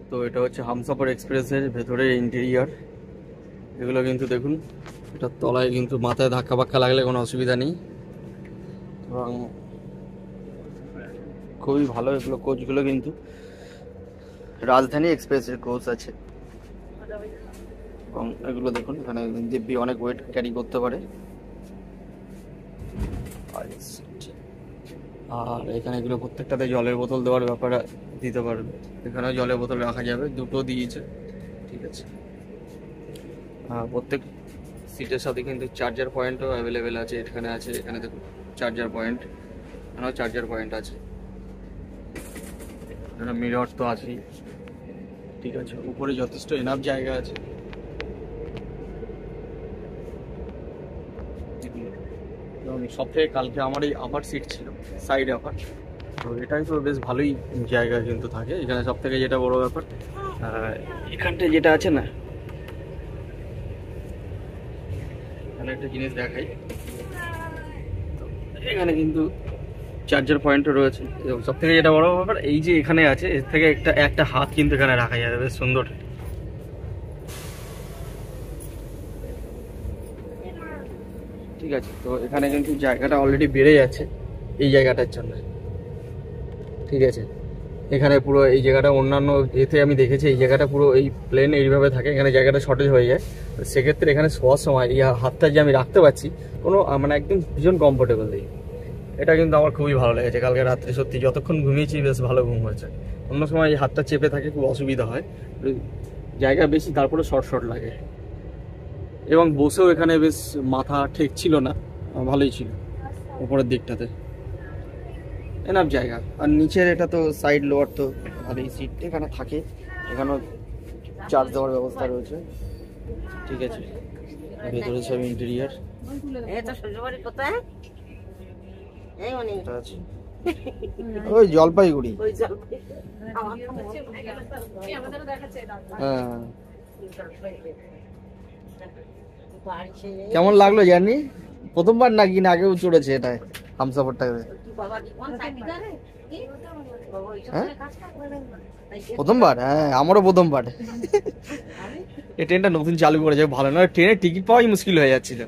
তো এটা হচ্ছে হামসফর এক্সপ্রেসের ভেতরের ইন্টেরিয়ার। এগুলো কিন্তু দেখুন, এটার তলায় কিন্তু মাথায় ধাক্কা বাক্কা লাগলে কোনো অসুবিধা নেই এবং খুবই ভালো। এগুলো কোচগুলো কিন্তু রাজধানী এক্সপ্রেসের কোচ আছে এবং এগুলো দেখুন এখানে দিব্যি অনেক ওয়েট ক্যারি করতে পারে। আর এখানে এগুলো প্রত্যেকটাতে জলের বোতল দেওয়ার ব্যাপারে দিতে পারবে। এখানেও জলের বোতল রাখা যাবে, দুটো দিয়েছে, ঠিক আছে। প্রত্যেক সিটের সাথে কিন্তু চার্জার পয়েন্টও অ্যাভেলেবেল আছে। এখানে আছে, এখানে দেখুন চার্জার পয়েন্ট, এখানেও চার্জার পয়েন্ট আছে। এখানে মিরর তো আছেই, ঠিক আছে। উপরে যথেষ্ট এনাফ জায়গা আছে। এবং সব থেকে কালকে আমার এই আপার সিট ছিল, সাইড আপার, তো এটাই তো বেশ ভালোই জায়গা কিন্তু থাকে এখানে। সব থেকে যেটা বড় ব্যাপার, এখানটায় যেটা আছে না, এখানে একটা জিনিস দেখাই, এখানে কিন্তু চার্জার পয়েন্টও রয়েছে। এবং সব থেকে যেটা বড় ব্যাপার, এই যে এখানে আছে, এর থেকে একটা হাত কিন্তু এখানে রাখা যাবে, বেশ সুন্দর। ঠিক আছে, তো এখানে কিন্তু জায়গাটা অলরেডি বেড়ে যাচ্ছে এই জায়গাটার জন্য, ঠিক আছে। এখানে পুরো এই জায়গাটা অন্যান্য এতে আমি দেখেছি এই জায়গাটা পুরো এই প্লেন এইভাবে থাকে, এখানে জায়গাটা শর্টেজ হয়ে যায়। সেক্ষেত্রে এখানে শোয়ার সময় এই হাতটা যে আমি রাখতে পারছি কোনো মানে একদম ভীষণ কমফোর্টেবল দিই। এটা কিন্তু আমার খুবই ভালো লেগেছে। কালকে রাত্রে সত্যি যতক্ষণ ঘুমিয়েছি বেশ ভালো ঘুম হয়েছে। অন্য সময় এই হাতটা চেপে থাকে, খুব অসুবিধা হয়, জায়গা বেশি, তারপরে শর্ট শর্ট লাগে। এবং বসেও এখানে বেশ মাথা ঠিক ছিল না, ভালোই ছিল উপরের দিকটাতে, এনাফ জায়গা। আর নিচের এটা তো সাইড লোয়ার তো ভালোই সিট এখানে থাকে, এখানেও চার্জ দেওয়ার ব্যবস্থা রয়েছে, ঠিক আছে। ভেতরে সব ইন্টেরিয়ার ওই জলপাইগুড়ি, হ্যাঁ। কেমন লাগলো জার্নি? প্রথমবার নাকি না আগেও চড়েছে এটা হামসফরটাকে? হ্যাঁ প্রথমবার, হ্যাঁ আমারও প্রথমবার। এই ট্রেনটা নতুন চালু করেছে, ভালো নয় ট্রেনের টিকিট পাওয়াই মুশকিল হয়ে যাচ্ছিল।